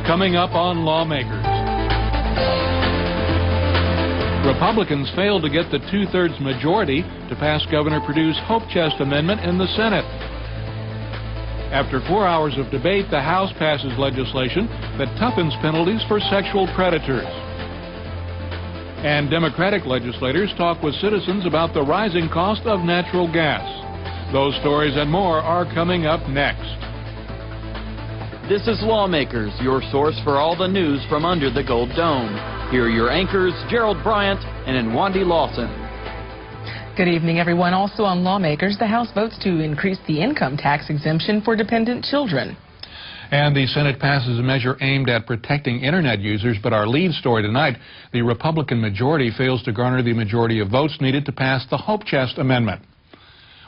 Coming up on Lawmakers. Republicans failed to get the two-thirds majority to pass Governor Perdues' Hope Chest Amendment in the Senate. After 4 hours of debate, the House passes legislation that toughens penalties for sexual predators. And Democratic legislators talk with citizens about the rising cost of natural gas. Those stories and more are coming up next. This is Lawmakers, your source for all the news from under the Gold Dome. Here are your anchors, Gerald Bryant and Nwandi Lawson. Good evening, everyone. Also on Lawmakers, the House votes to increase the income tax exemption for dependent children. And the Senate passes a measure aimed at protecting Internet users. But our lead story tonight, the Republican majority fails to garner the majority of votes needed to pass the Hope Chest Amendment.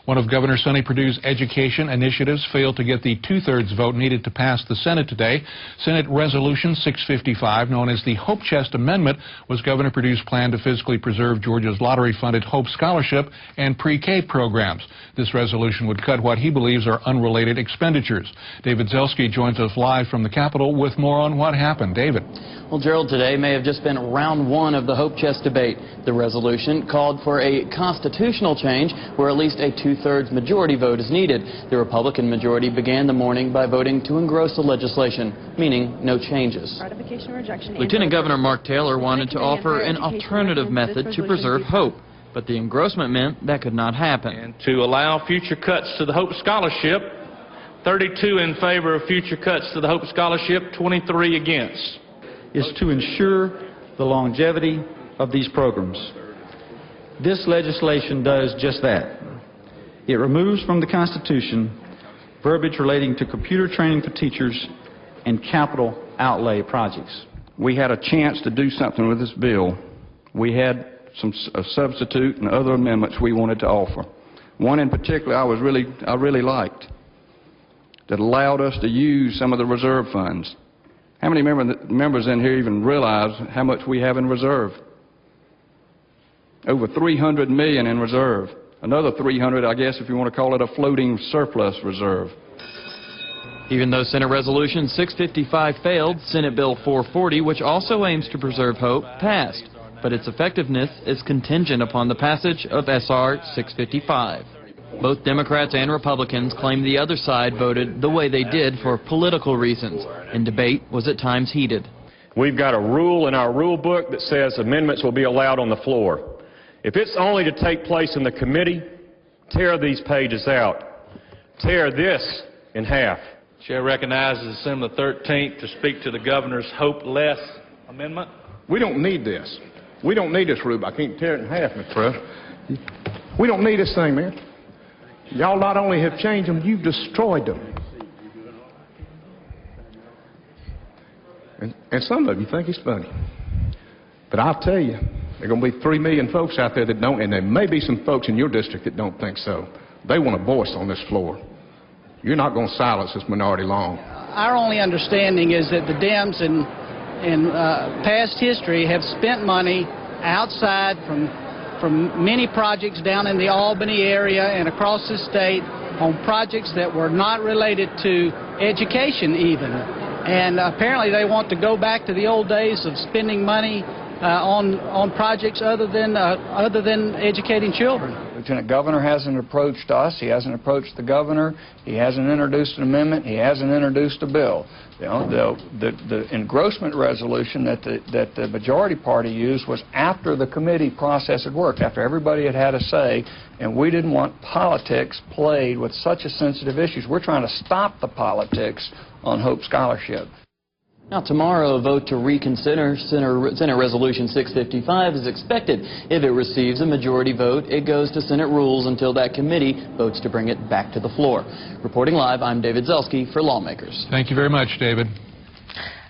One of Governor Sonny Perdues' education initiatives failed to get the two-thirds vote needed to pass the Senate today. Senate Resolution 655, known as the Hope Chest Amendment, was Governor Perdues' plan to physically preserve Georgia's lottery-funded Hope Scholarship and pre-K programs. This resolution would cut what he believes are unrelated expenditures. David Zelski joins us live from the Capitol with more on what happened. David. Well, Gerald, today may have just been round one of the Hope Chest debate. The resolution called for a constitutional change where at least a two-thirds majority vote is needed. The Republican majority began the morning by voting to engross the legislation, meaning no changes. Ratification or rejection. Lieutenant Governor Mark Taylor wanted to offer an alternative method to preserve hope, but the engrossment meant that could not happen. And to allow future cuts to the Hope Scholarship, 32 in favor of future cuts to the Hope Scholarship, 23 against. Is to ensure the longevity of these programs. This legislation does just that. It removes from the Constitution verbiage relating to computer training for teachers and capital outlay projects. We had a chance to do something with this bill. We had a substitute and other amendments we wanted to offer. One in particular I really liked that allowed us to use some of the reserve funds. How many members in here even realize how much we have in reserve? Over $300 million in reserve. Another 300, I guess, if you want to call it a floating surplus reserve. Even though Senate Resolution 655 failed, Senate Bill 440, which also aims to preserve hope, passed. But its effectiveness is contingent upon the passage of SR 655. Both Democrats and Republicans claim the other side voted the way they did for political reasons, and debate was at times heated. We've got a rule in our rule book that says amendments will be allowed on the floor. If it's only to take place in the committee, tear these pages out. Tear this in half. Chair recognizes Assembly 13th to speak to the governor's Hope Less amendment. We don't need this. We don't need this rule. I can't tear it in half, Mr. President. We don't need this thing, man. Y'all not only have changed them, you've destroyed them. And some of you think it's funny. But I'll tell you, there are going to be 3 million folks out there that don't, and there may be some folks in your district that don't think so. They want a voice on this floor. You're not going to silence this minority long. Our only understanding is that the Dems in past history have spent money outside from many projects down in the Albany area and across the state on projects that were not related to education even. And apparently they want to go back to the old days of spending money on projects other than educating children. Lieutenant Governor hasn't approached us. He hasn't approached the governor. He hasn't introduced an amendment. He hasn't introduced a bill. You know, the engrossment resolution that the majority party used was after the committee process had worked, after everybody had had a say, and we didn't want politics played with such a sensitive issue. We're trying to stop the politics on Hope Scholarship. Now, tomorrow, a vote to reconsider Senate Resolution 655 is expected. If it receives a majority vote, it goes to Senate Rules until that committee votes to bring it back to the floor. Reporting live, I'm David Zelski for Lawmakers. Thank you very much, David.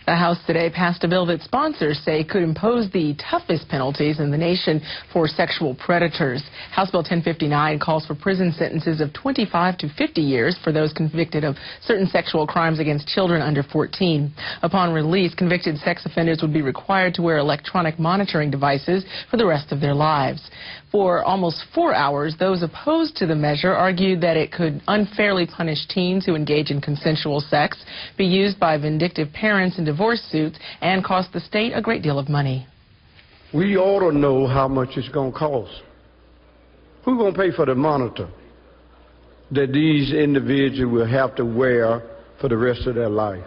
The House today passed a bill that sponsors say could impose the toughest penalties in the nation for sexual predators. House Bill 1059 calls for prison sentences of 25 to 50 years for those convicted of certain sexual crimes against children under 14. Upon release, convicted sex offenders would be required to wear electronic monitoring devices for the rest of their lives. For almost 4 hours, those opposed to the measure argued that it could unfairly punish teens who engage in consensual sex, be used by vindictive parents, and divorce suits and cost the state a great deal of money. We ought to know how much it's going to cost. Who's going to pay for the monitor that these individuals will have to wear for the rest of their life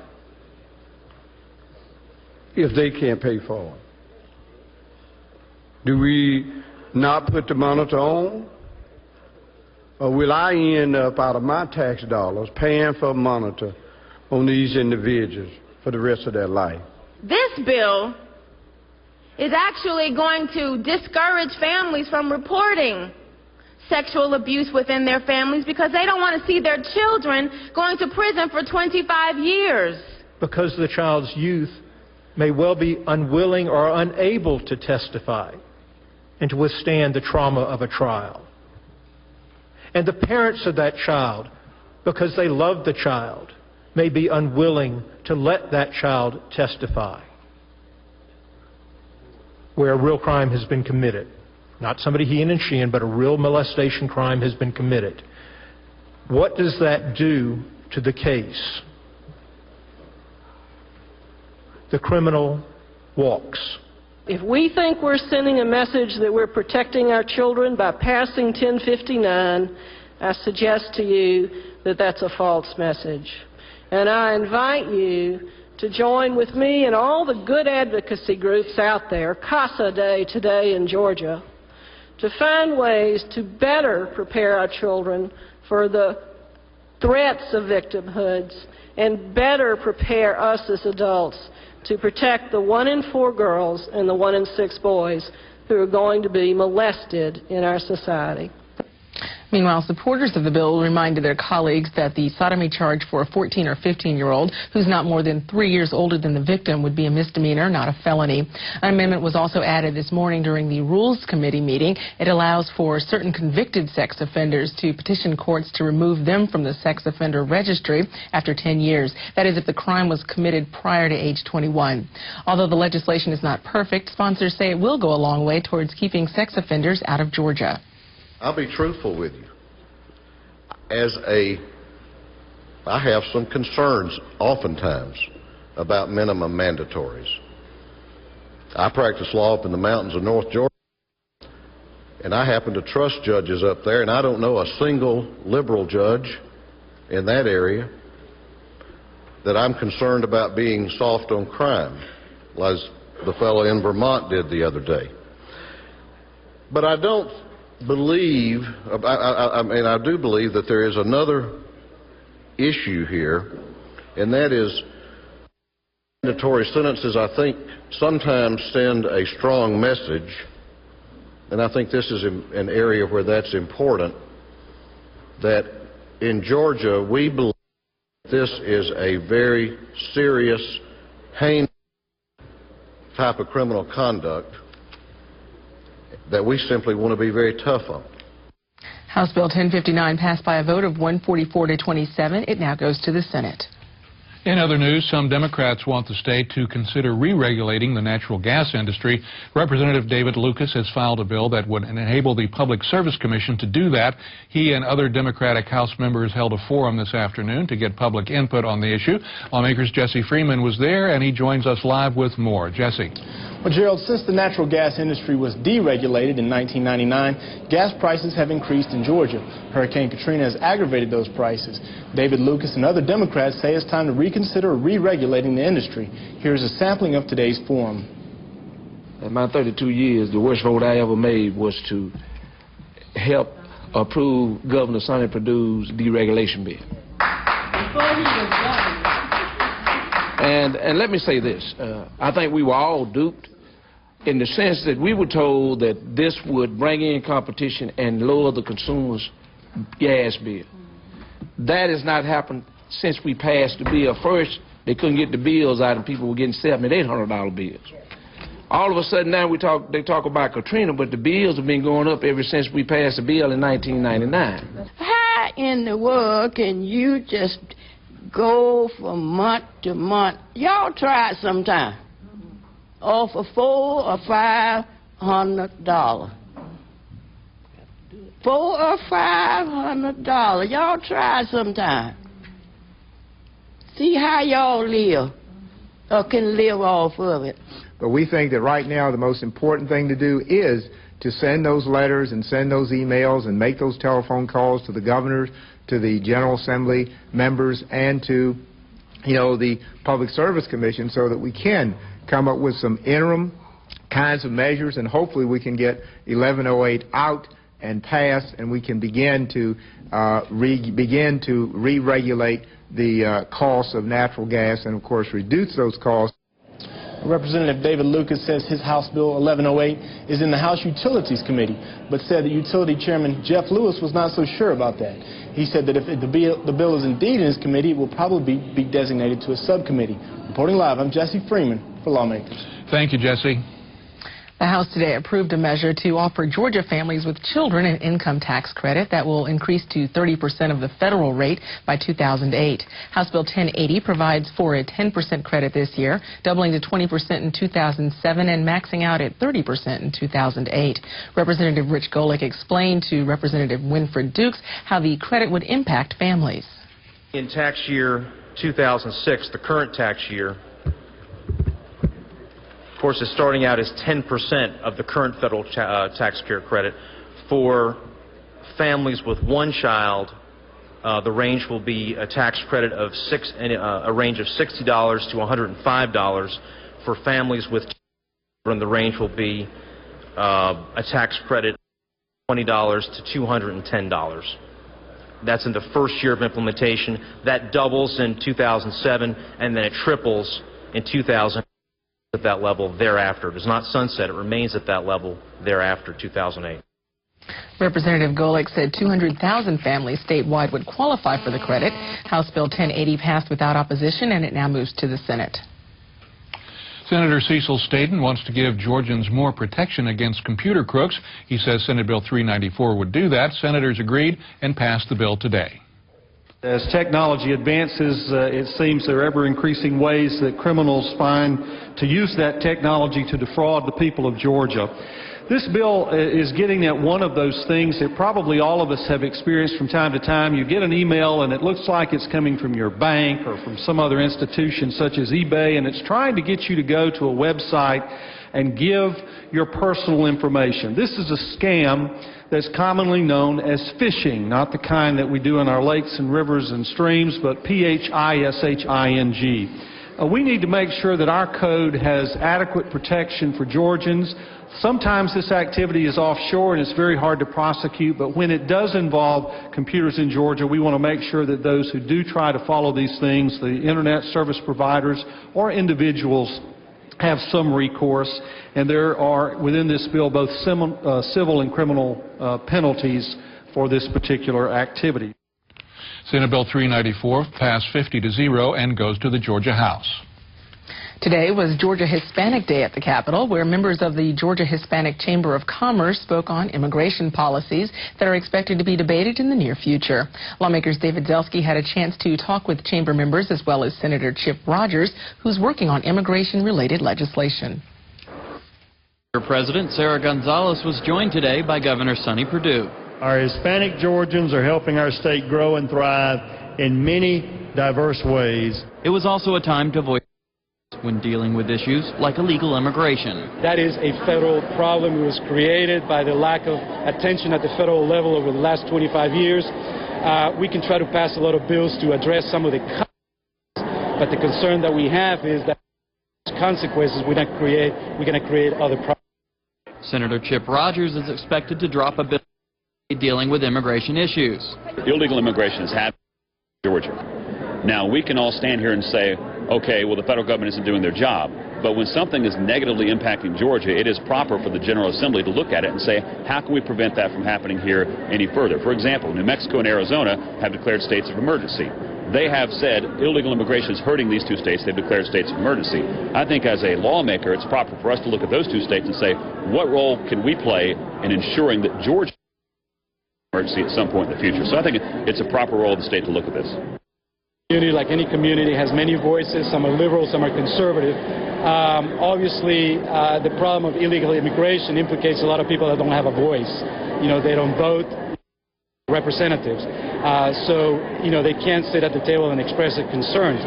if they can't pay for it? Do we not put the monitor on? Or will I end up out of my tax dollars paying for a monitor on these individuals for the rest of their life? This bill is actually going to discourage families from reporting sexual abuse within their families because they don't want to see their children going to prison for 25 years. Because the child's youth may well be unwilling or unable to testify and to withstand the trauma of a trial. And the parents of that child, because they love the child, may be unwilling to let that child testify where a real crime has been committed. Not somebody he and she, but a real molestation crime has been committed. What does that do to the case? The criminal walks. If we think we're sending a message that we're protecting our children by passing 1059, I suggest to you that that's a false message. And I invite you to join with me and all the good advocacy groups out there, CASA Day today in Georgia, to find ways to better prepare our children for the threats of victimhoods and better prepare us as adults to protect the 1 in 4 girls and the 1 in 6 boys who are going to be molested in our society. Meanwhile, supporters of the bill reminded their colleagues that the sodomy charge for a 14 or 15-year-old who's not more than 3 years older than the victim would be a misdemeanor, not a felony. An amendment was also added this morning during the Rules Committee meeting. It allows for certain convicted sex offenders to petition courts to remove them from the sex offender registry after 10 years. That is, if the crime was committed prior to age 21. Although the legislation is not perfect, sponsors say it will go a long way towards keeping sex offenders out of Georgia. I'll be truthful with you. I have some concerns oftentimes about minimum mandatories. I practice law up in the mountains of North Georgia, and I happen to trust judges up there, and I don't know a single liberal judge in that area that I'm concerned about being soft on crime, as the fellow in Vermont did the other day. But I don't believe, I do believe that there is another issue here, and that is mandatory sentences, I think, sometimes send a strong message, and I think this is an area where that's important, that in Georgia we believe this is a very serious, heinous type of criminal conduct that we simply want to be very tough on. House Bill 1059 passed by a vote of 144 to 27. It now goes to the Senate. In other news, some Democrats want the state to consider re-regulating the natural gas industry. Representative David Lucas has filed a bill that would enable the Public Service Commission to do that. He and other Democratic House members held a forum this afternoon to get public input on the issue. Lawmakers' Jesse Freeman was there, and he joins us live with more. Jesse. Well, Gerald, since the natural gas industry was deregulated in 1999, gas prices have increased in Georgia. Hurricane Katrina has aggravated those prices. David Lucas and other Democrats say it's time to reconsider re-regulating the industry. Here's a sampling of today's forum. In my 32 years, the worst vote I ever made was to help approve Governor Sonny Perdues' deregulation bill. And let me say this, I think we were all duped in the sense that we were told that this would bring in competition and lower the consumer's gas bill. That has not happened since we passed the bill. First, they couldn't get the bills out and people were getting $700 and $800 bills. All of a sudden now they talk about Katrina, but the bills have been going up ever since we passed the bill in 1999. How in the world can you just go from month to month? Y'all try it sometime. Or for $400 or $500. $400 or $500. Y'all try it sometime. See how y'all live. or can live off of it. But we think that right now the most important thing to do is to send those letters and send those emails and make those telephone calls to the governors, to the General Assembly members, and to, the Public Service Commission, so that we can come up with some interim kinds of measures, and hopefully we can get 1108 out and passed, and we can begin to re-regulate the cost of natural gas and, of course, reduce those costs. Representative David Lucas says his House Bill 1108 is in the House Utilities Committee, but said that Utility Chairman Jeff Lewis was not so sure about that. He said that if the bill is indeed in his committee, it will probably be designated to a subcommittee. Reporting live, I'm Jesse Freeman for Lawmakers. Thank you, Jesse. The House today approved a measure to offer Georgia families with children an income tax credit that will increase to 30% of the federal rate by 2008. House Bill 1080 provides for a 10% credit this year, doubling to 20% in 2007 and maxing out at 30% in 2008. Representative Rich Golick explained to Representative Winfred Dukes how the credit would impact families. In tax year 2006, the current tax year, of course, is starting out as 10% of the current federal tax care credit. For families with one child, the range will be a tax credit of a range of $60 to $105. For families with children, the range will be a tax credit of $20 to $210. That's in the first year of implementation. That doubles in 2007, and then it triples in 2008. At that level thereafter. It does not sunset. It remains at that level thereafter, 2008. Representative Golick said 200,000 families statewide would qualify for the credit. House Bill 1080 passed without opposition, and it now moves to the Senate. Senator Cecil Staten wants to give Georgians more protection against computer crooks. He says Senate Bill 394 would do that. Senators agreed and passed the bill today. As technology advances, it seems there are ever-increasing ways that criminals find to use that technology to defraud the people of Georgia. This bill is getting at one of those things that probably all of us have experienced from time to time. You get an email and it looks like it's coming from your bank or from some other institution such as eBay, and it's trying to get you to go to a website and give your personal information. This is a scam that's commonly known as phishing, not the kind that we do in our lakes and rivers and streams, but phishing. We need to make sure that our code has adequate protection for Georgians. Sometimes this activity is offshore and it's very hard to prosecute, but when it does involve computers in Georgia, we want to make sure that those who do try to follow these things, the internet service providers or individuals, have some recourse, and there are within this bill both civil and criminal penalties for this particular activity. Senate Bill 394 passed 50-0 and goes to the Georgia House. Today was Georgia Hispanic Day at the Capitol, where members of the Georgia Hispanic Chamber of Commerce spoke on immigration policies that are expected to be debated in the near future. Lawmakers David Zelski had a chance to talk with chamber members as well as Senator Chip Rogers, who's working on immigration-related legislation. President Sarah Gonzalez was joined today by Governor Sonny Perdues. Our Hispanic Georgians are helping our state grow and thrive in many diverse ways. It was also a time to voice when dealing with issues like illegal immigration. That is a federal problem. It was created by the lack of attention at the federal level over the last 25 years. We can try to pass a lot of bills to address some of the consequences, but the concern that we have is that consequences we're going to create other problems. Senator Chip Rogers is expected to drop a bill dealing with immigration issues. Illegal immigration is happening in Georgia. Now, we can all stand here and say, okay, well, the federal government isn't doing their job. But when something is negatively impacting Georgia, it is proper for the General Assembly to look at it and say, how can we prevent that from happening here any further? For example, New Mexico and Arizona have declared states of emergency. They have said illegal immigration is hurting these two states. They've declared states of emergency. I think as a lawmaker, it's proper for us to look at those two states and say, what role can we play in ensuring that Georgia emergency at some point in the future? So I think it's a proper role of the state to look at this. Like any community, has many voices. Some are liberal, some are conservative. Obviously, the problem of illegal immigration implicates a lot of people that don't have a voice. You know, they don't vote. representatives. So, they can't sit at the table and express their concerns.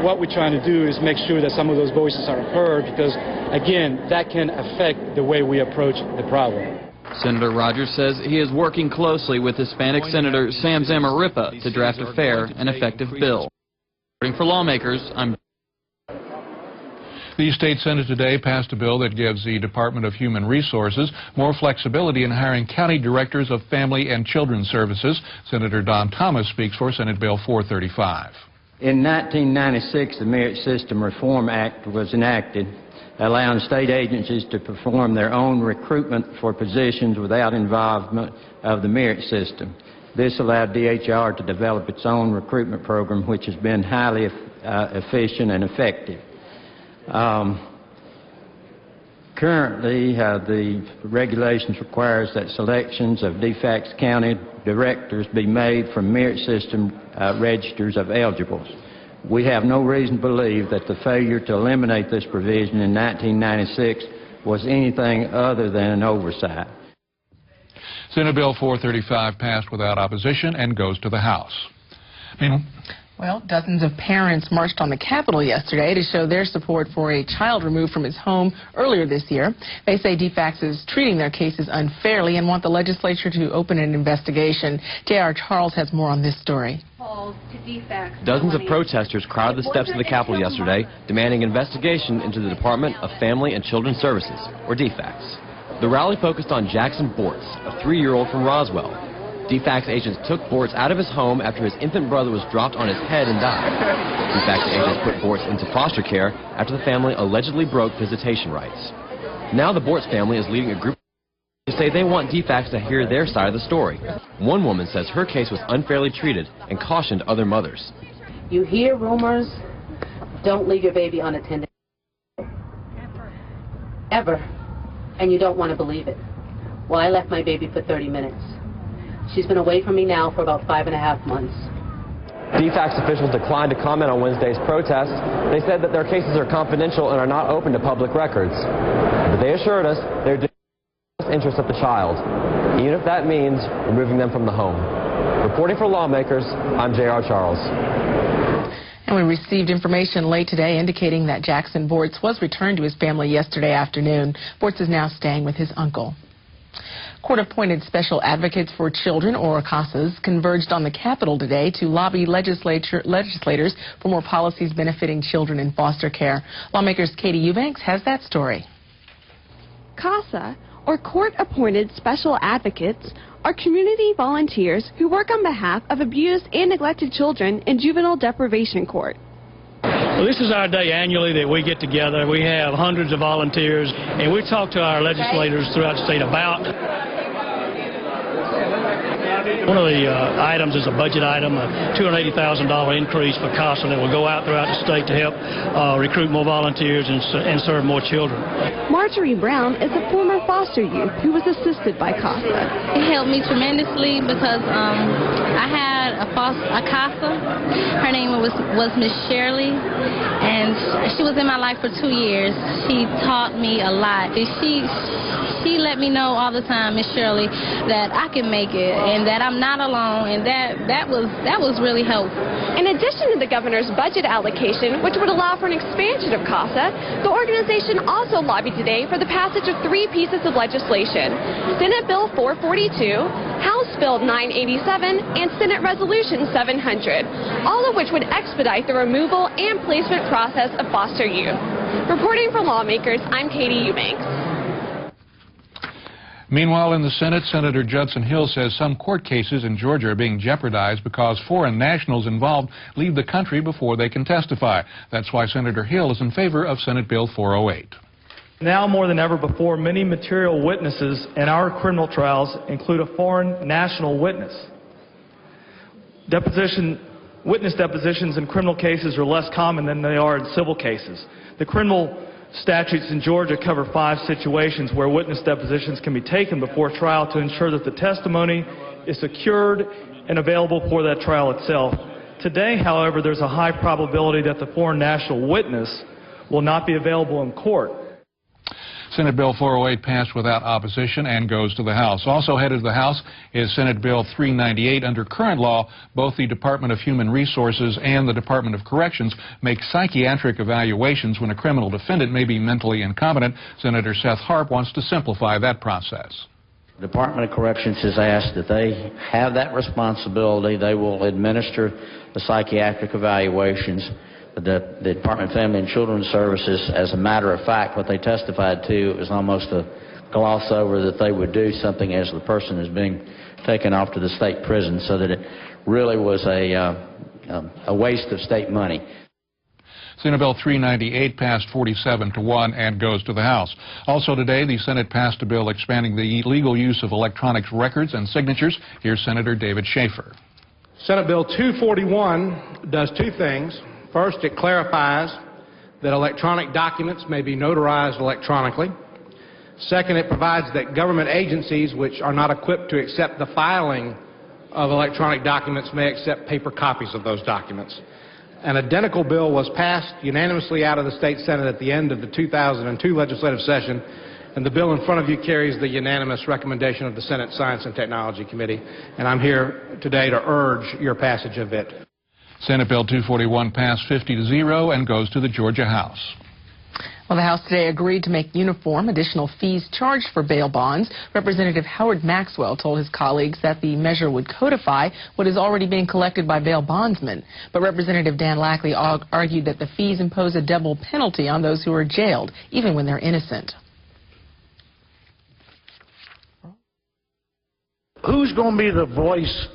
What we're trying to do is make sure that some of those voices are heard because, again, that can affect the way we approach the problem. Senator Rogers says he is working closely with Hispanic Senator Sam Zamarripa to draft a fair and effective bill. Reporting for Lawmakers, I'm... The state Senate today passed a bill that gives the Department of Human Resources more flexibility in hiring county directors of family and children's services. Senator Don Thomas speaks for Senate Bill 435. In 1996, the Merit System Reform Act was enacted, allowing state agencies to perform their own recruitment for positions without involvement of the merit system. This allowed DHR to develop its own recruitment program, which has been highly efficient and effective. Currently, the regulations requires that selections of DFACS county directors be made from merit system registers of eligibles. We have no reason to believe that the failure to eliminate this provision in 1996 was anything other than an oversight. Senate Bill 435 passed without opposition and goes to the House. Well, dozens of parents marched on the Capitol yesterday to show their support for a child removed from his home earlier this year. They say DFACS is treating their cases unfairly and want the legislature to open an investigation. J.R. Charles has more on this story. Dozens of protesters crowded the steps of the Capitol yesterday, demanding investigation into the Department of Family and Children's Services, or DFACS. The rally focused on Jackson Bortz, a 3-year-old from Roswell. DFACS agents took Bortz out of his home after his infant brother was dropped on his head and died. DFACS agents put Bortz into foster care after the family allegedly broke visitation rights. Now the Bortz family is leading a group to say they want DFACS to hear their side of the story. One woman says her case was unfairly treated and cautioned other mothers. You hear rumors, don't leave your baby unattended. Ever. And you don't want to believe it. Well, I left my baby for 30 minutes. She's been away from me now for about 5.5 months. DFACS officials declined to comment on Wednesday's protest. They said that their cases are confidential and are not open to public records. But they assured us they're doing the best interest of the child, even if that means removing them from the home. Reporting for Lawmakers, I'm J.R. Charles. And we received information late today indicating that Jackson Bortz was returned to his family yesterday afternoon. Bortz is now staying with his uncle. Court-appointed special advocates for children, or CASAs, converged on the Capitol today to lobby legislators for more policies benefiting children in foster care. Lawmakers' Katie Eubanks has that story. CASA, or court-appointed special advocates, are community volunteers who work on behalf of abused and neglected children in juvenile deprivation court. Well, this is our day annually that we get together. We have hundreds of volunteers, and we talk to our legislators throughout the state about... One of the items is a budget item, a $280,000 increase for CASA that will go out throughout the state to help recruit more volunteers and serve more children. Marjorie Brown is a former foster youth who was assisted by CASA. It helped me tremendously because I had a CASA. Her name was Miss Shirley, and she was in my life for 2 years. She taught me a lot. She let me know all the time, Miss Shirley, that I can make it and that I'm not alone, and that was really helpful. In addition to the governor's budget allocation, which would allow for an expansion of CASA, the organization also lobbied today for the passage of 3 pieces of legislation: Senate Bill 442, House Bill 987, and Senate Resolution 700, all of which would expedite the removal and placement process of foster youth. Reporting for Lawmakers, I'm Katie Eubanks. Meanwhile, in the Senate, Senator Judson Hill says some court cases in Georgia are being jeopardized because foreign nationals involved leave the country before they can testify. That's why Senator Hill is in favor of Senate Bill 408. Now more than ever before, many material witnesses in our criminal trials include a foreign national witness. Witness depositions in criminal cases are less common than they are in civil cases. The criminal statutes in Georgia cover 5 situations where witness depositions can be taken before trial to ensure that the testimony is secured and available for that trial itself. Today, however, there's a high probability that the foreign national witness will not be available in court. Senate Bill 408 passed without opposition and goes to the House. Also headed to the House is Senate Bill 398. Under current law, both the Department of Human Resources and the Department of Corrections make psychiatric evaluations when a criminal defendant may be mentally incompetent. Senator Seth Harp wants to simplify that process. The Department of Corrections has asked that they have that responsibility. They will administer the psychiatric evaluations. The Department of Family and Children's Services, as a matter of fact, what they testified to is almost a gloss over that they would do something as the person is being taken off to the state prison, so that it really was a waste of state money. Senate Bill 398 passed 47-1 and goes to the House. Also today, the Senate passed a bill expanding the legal use of electronic records and signatures. Here's Senator David Schaefer. Senate Bill 241 does two things. First, it clarifies that electronic documents may be notarized electronically. Second, it provides that government agencies which are not equipped to accept the filing of electronic documents may accept paper copies of those documents. An identical bill was passed unanimously out of the state Senate at the end of the 2002 legislative session, and the bill in front of you carries the unanimous recommendation of the Senate Science and Technology Committee, and I'm here today to urge your passage of it. Senate Bill 241 passed 50-0 and goes to the Georgia House. Well, the House today agreed to make uniform additional fees charged for bail bonds. Representative Howard Maxwell told his colleagues that the measure would codify what is already being collected by bail bondsmen. But Representative Dan Lackley argued that the fees impose a double penalty on those who are jailed, even when they're innocent. Who's going to be the voice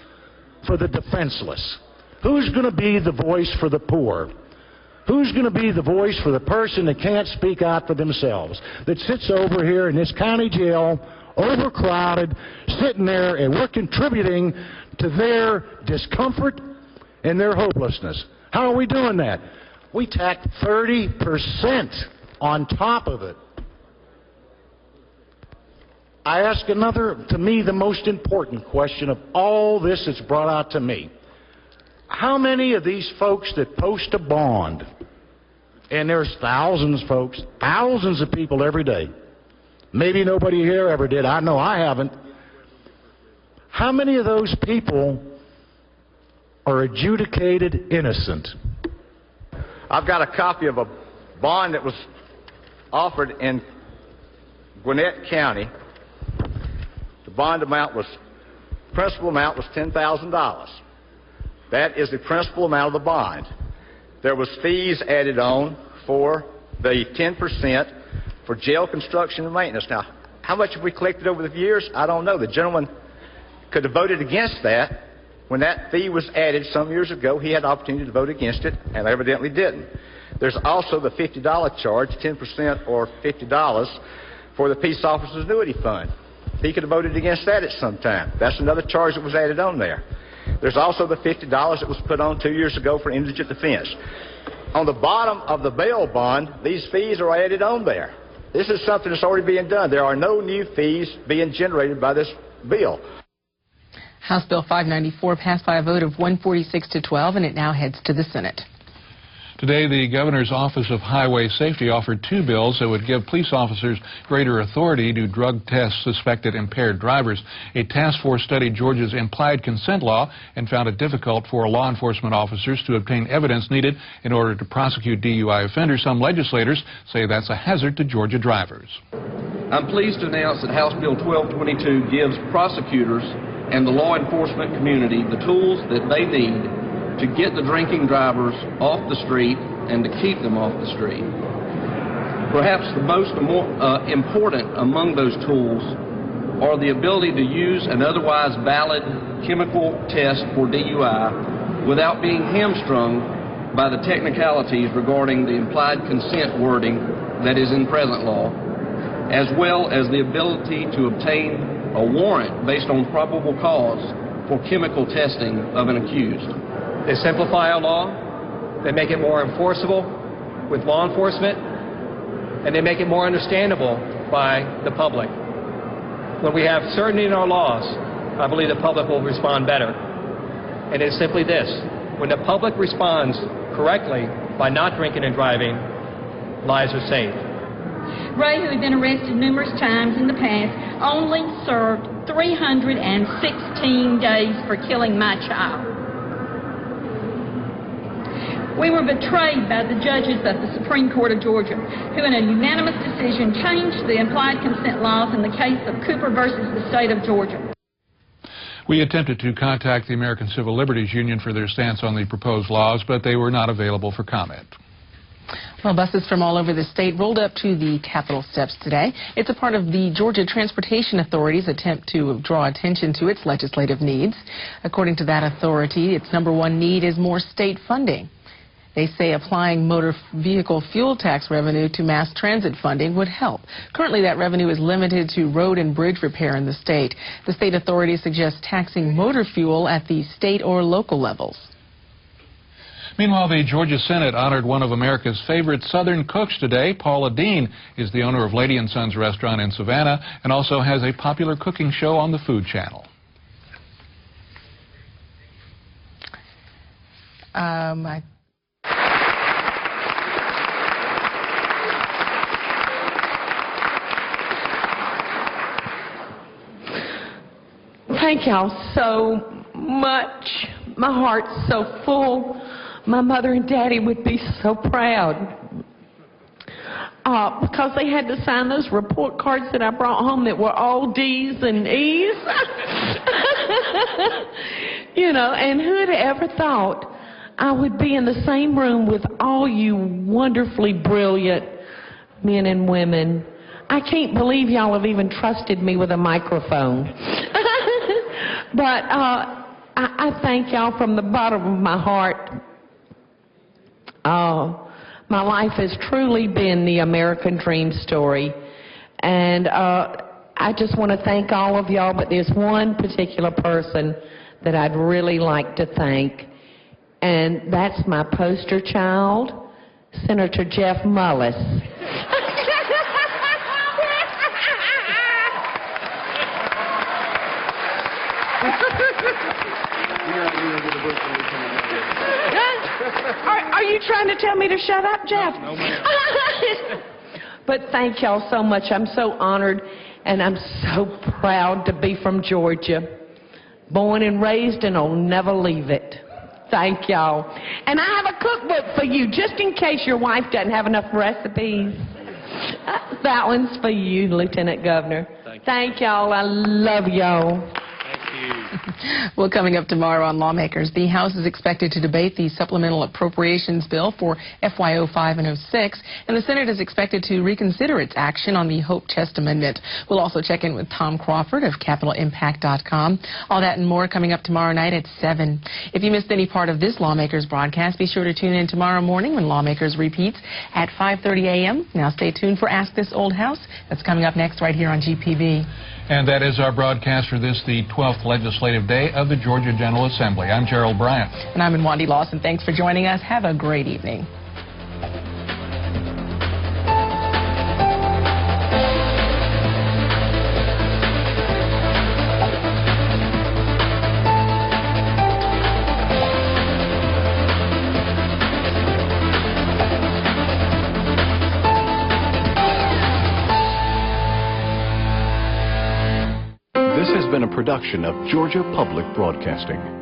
for the defenseless? Who's going to be the voice for the poor? Who's going to be the voice for the person that can't speak out for themselves, that sits over here in this county jail, overcrowded, sitting there, and we're contributing to their discomfort and their hopelessness? How are we doing that? We tack 30% on top of it. I ask another, to me, the most important question of all this that's brought out to me. How many of these folks that post a bond, and there's thousands, folks, thousands of people every day, maybe nobody here ever did, I know I haven't, how many of those people are adjudicated innocent? I've got a copy of a bond that was offered in Gwinnett County. The bond amount was, principal amount was $10,000. That is the principal amount of the bond. There was fees added on for the 10% for jail construction and maintenance. Now, how much have we collected over the years? I don't know. The gentleman could have voted against that. When that fee was added some years ago, he had the opportunity to vote against it, and evidently didn't. There's also the $50 charge, 10% or $50 for the Peace Officers Annuity Fund. He could have voted against that at some time. That's another charge that was added on there. There's also the $50 that was put on 2 years ago for indigent defense. On the bottom of the bail bond, these fees are added on there. This is something that's already being done. There are no new fees being generated by this bill. House Bill 594 passed by a vote of 146-12, and it now heads to the Senate. Today, the Governor's Office of Highway Safety offered two bills that would give police officers greater authority to drug test suspected impaired drivers. A task force studied Georgia's implied consent law and found it difficult for law enforcement officers to obtain evidence needed in order to prosecute DUI offenders. Some legislators say that's a hazard to Georgia drivers. I'm pleased to announce that House Bill 1222 gives prosecutors and the law enforcement community the tools that they need to get the drinking drivers off the street and to keep them off the street. Perhaps the most important among those tools are the ability to use an otherwise valid chemical test for DUI without being hamstrung by the technicalities regarding the implied consent wording that is in present law, as well as the ability to obtain a warrant based on probable cause for chemical testing of an accused. They simplify our law, they make it more enforceable with law enforcement, and they make it more understandable by the public. When we have certainty in our laws, I believe the public will respond better. And it's simply this: when the public responds correctly by not drinking and driving, lives are saved. Ray, who had been arrested numerous times in the past, only served 316 days for killing my child. We were betrayed by the judges of the Supreme Court of Georgia, who in a unanimous decision changed the implied consent laws in the case of Cooper versus the state of Georgia. We attempted to contact the American Civil Liberties Union for their stance on the proposed laws, but they were not available for comment. Well, buses from all over the state rolled up to the Capitol steps today. It's a part of the Georgia Transportation Authority's attempt to draw attention to its legislative needs. According to that authority, its #1 need is more state funding. They say applying motor vehicle fuel tax revenue to mass transit funding would help. Currently, that revenue is limited to road and bridge repair in the state. The state authority suggests taxing motor fuel at the state or local levels. Meanwhile, the Georgia Senate honored one of America's favorite Southern cooks today. Paula Dean is the owner of Lady & Sons restaurant in Savannah and also has a popular cooking show on the Food Channel. Thank y'all so much. My heart's so full. My mother and daddy would be so proud. Because they had to sign those report cards that I brought home that were all D's and E's. You know, and who'd ever thought I would be in the same room with all you wonderfully brilliant men and women. I can't believe y'all have even trusted me with a microphone. But I thank y'all from the bottom of my heart. My life has truly been the American dream story. And I just want to thank all of y'all, but there's one particular person that I'd really like to thank. And that's my poster child, Senator Jeff Mullis. Are you trying to tell me to shut up, Jeff? No, ma'am. But thank y'all so much. I'm so honored, and I'm so proud to be from Georgia. Born and raised, and I'll never leave it. Thank y'all. And I have a cookbook for you, just in case your wife doesn't have enough recipes. That one's for you, Lieutenant Governor. Thank y'all. I love y'all. Well, coming up tomorrow on Lawmakers, the House is expected to debate the supplemental appropriations bill for FY05 and 06, and the Senate is expected to reconsider its action on the Hope Chest Amendment. We'll also check in with Tom Crawford of CapitolImpact.com. All that and more coming up tomorrow night at 7. If you missed any part of this Lawmakers broadcast, be sure to tune in tomorrow morning when Lawmakers repeats at 5:30 a.m. Now stay tuned for Ask This Old House. That's coming up next right here on GPB. And that is our broadcast for this, the 12th legislative day of the Georgia General Assembly. I'm Gerald Bryant. And I'm Wendy Lawson. Thanks for joining us. Have a great evening. This has been a production of Georgia Public Broadcasting.